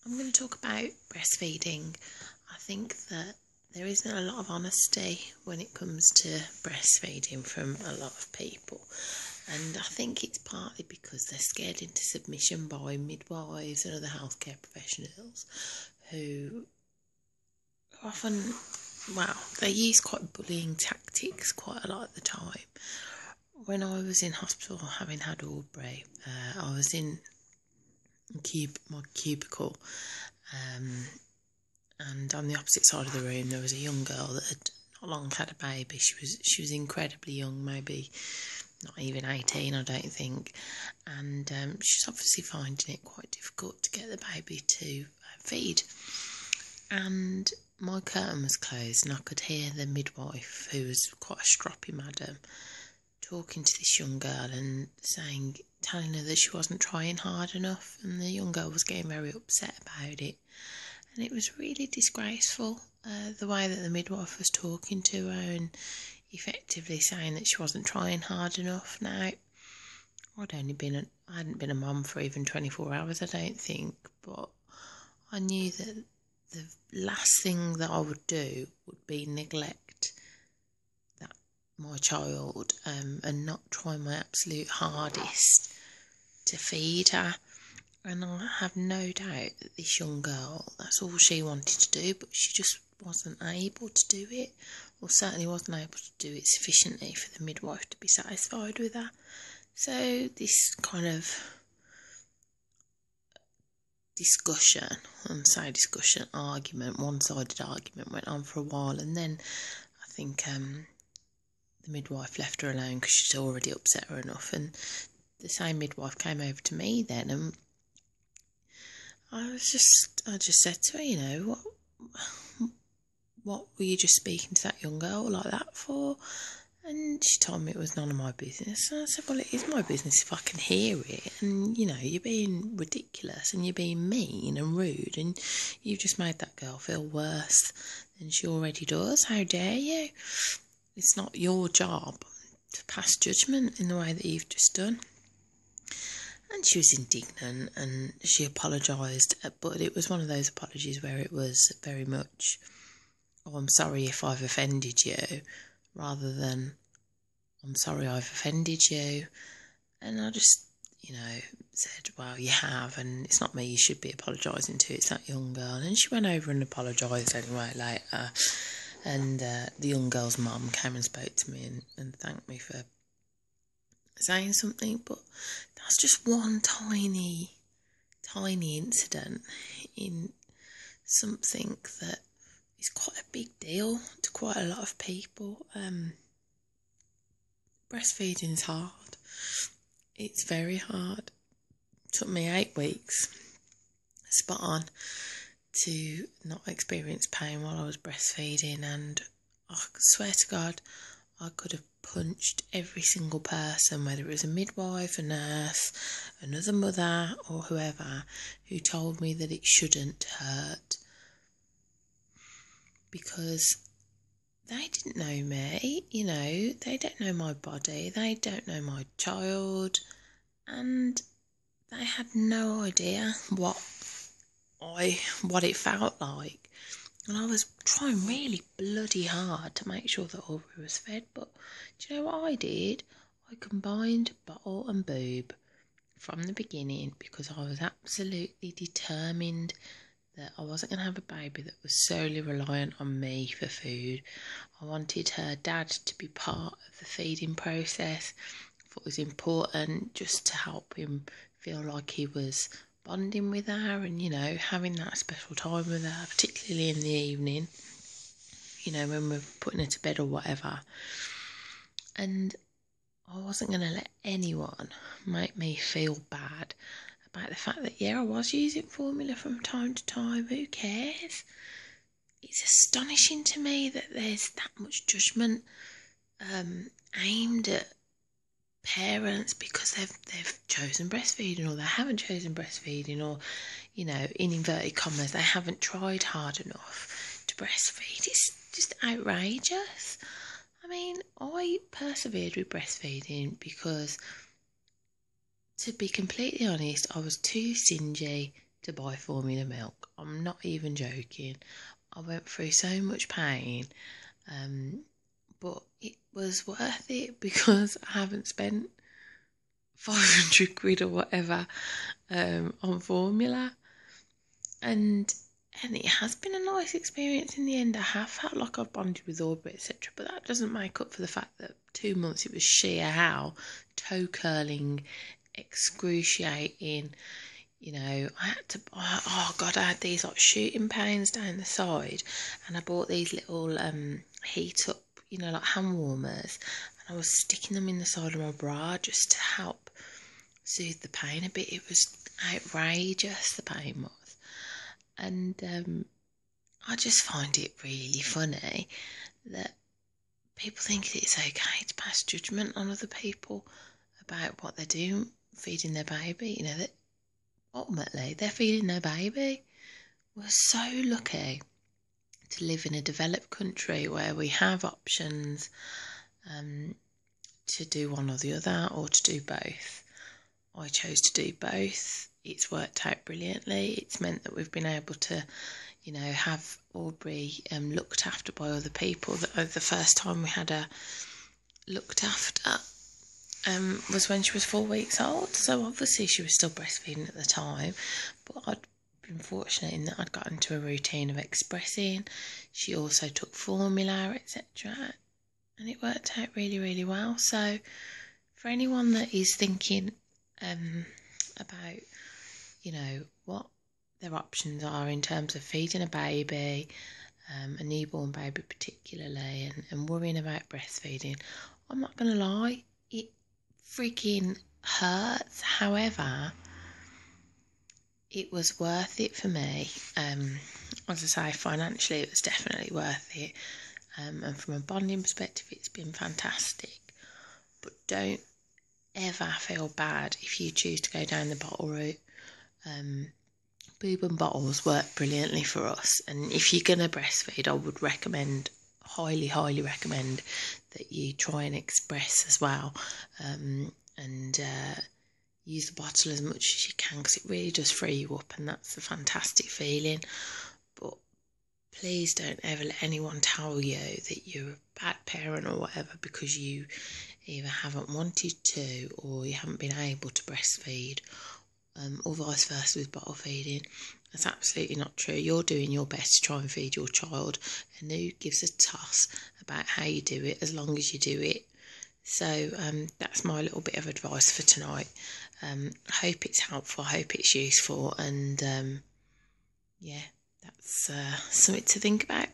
I'm going to talk about breastfeeding. I think that there isn't a lot of honesty when it comes to breastfeeding from a lot of people. And I think it's partly because they're scared into submission by midwives and other healthcare professionals who often, they use quite bullying tactics quite a lot of the time. When I was in hospital having had Aubrey, I was in my cubicle, and on the opposite side of the room there was a young girl that had not long had a baby. She was incredibly young, maybe not even 18, I don't think, and she's obviously finding it quite difficult to get the baby to feed. And my curtain was closed and I could hear the midwife, who was quite a stroppy madam, talking to this young girl and telling her that she wasn't trying hard enough, and the young girl was getting very upset about it. And it was really disgraceful, the way that the midwife was talking to her and effectively saying that she wasn't trying hard enough. Now, I hadn't been a mum for even 24 hours, I don't think, but I knew that the last thing that I would do would be neglect my child and not try my absolute hardest to feed her. And I have no doubt that this young girl, that's all she wanted to do, but she just wasn't able to do it, or certainly wasn't able to do it sufficiently for the midwife to be satisfied with her. So this kind of argument, one-sided argument went on for a while, and then I think the midwife left her alone because she'd already upset her enough, and the same midwife came over to me then, and I just said to her, what were you just speaking to that young girl like that for? And she told me it was none of my business. And I said, well, it is my business if I can hear it. And, you're being ridiculous and you're being mean and rude, and you've just made that girl feel worse than she already does. How dare you? It's not your job to pass judgment in the way that you've just done. And she was indignant and she apologised, but it was one of those apologies where it was very much, oh, I'm sorry if I've offended you, rather than, I'm sorry I've offended you. And I just, said, well, you have, and it's not me you should be apologising to, it's that young girl. And she went over and apologised anyway later. And the young girl's mum came and spoke to me and thanked me for saying something. But that's just one tiny incident in something that is quite a big deal to quite a lot of people. Breastfeeding is hard. It's very hard. It took me 8 weeks, spot on, to not experience pain while I was breastfeeding, and I swear to God, I could have punched every single person, whether it was a midwife, a nurse, another mother, or whoever, who told me that it shouldn't hurt, because they didn't know me, they don't know my body, they don't know my child, and they had no idea what it felt like. And I was trying really bloody hard to make sure that Aubrey was fed, but do you know what I did? I combined bottle and boob from the beginning, because I was absolutely determined that I wasn't going to have a baby that was solely reliant on me for food. I wanted her dad to be part of the feeding process. I thought it was important just to help him feel like he was bonding with her and, having that special time with her, particularly in the evening, when we're putting her to bed or whatever. And I wasn't going to let anyone make me feel bad about the fact that, I was using formula from time to time. Who cares? It's astonishing to me that there's that much judgment aimed at parents because they've chosen breastfeeding, or they haven't chosen breastfeeding, or, in inverted commas, they haven't tried hard enough to breastfeed. It's just outrageous. I mean, I persevered with breastfeeding because, to be completely honest, I was too stingy to buy formula milk. I'm not even joking. I went through so much pain, but it was worth it because I haven't spent 500 quid or whatever on formula, and it has been a nice experience in the end. I have felt like I've bonded with Aubrey, etc., but that doesn't make up for the fact that 2 months it was sheer hell, toe curling, excruciating. You know, I had to, oh God, I had these like shooting pains down the side, and I bought these little heat up, you know, like hand warmers, and I was sticking them in the side of my bra just to help soothe the pain a bit. It was outrageous, the pain was. And I just find it really funny that people think it's okay to pass judgment on other people about what they're doing, feeding their baby. You know, that ultimately they're feeding their baby. We're so lucky to live in a developed country where we have options to do one or the other, or to do both. I chose to do both. It's worked out brilliantly. It's meant that we've been able to, you know, have Aubrey looked after by other people. The first time we had her looked after was when she was 4 weeks old. So obviously she was still breastfeeding at the time, but I'd been fortunate in that I'd got into a routine of expressing. She also took formula, etc., and it worked out really, really well. So for anyone that is thinking about, you know, what their options are in terms of feeding a baby, a newborn baby particularly, and worrying about breastfeeding, I'm not going to lie, it freaking hurts. However, it was worth it for me. As I say, financially it was definitely worth it, and from a bonding perspective it's been fantastic. But don't ever feel bad if you choose to go down the bottle route. Boob and bottles work brilliantly for us, and if you're going to breastfeed, I would recommend, highly recommend, that you try and express as well, and use the bottle as much as you can, because it really does free you up, and that's a fantastic feeling. But please don't ever let anyone tell you that you're a bad parent or whatever because you either haven't wanted to or you haven't been able to breastfeed, or vice versa with bottle feeding. That's absolutely not true. You're doing your best to try and feed your child, and who gives a toss about how you do it as long as you do it. So that's my little bit of advice for tonight. I hope it's helpful, I hope it's useful, and yeah, that's something to think about.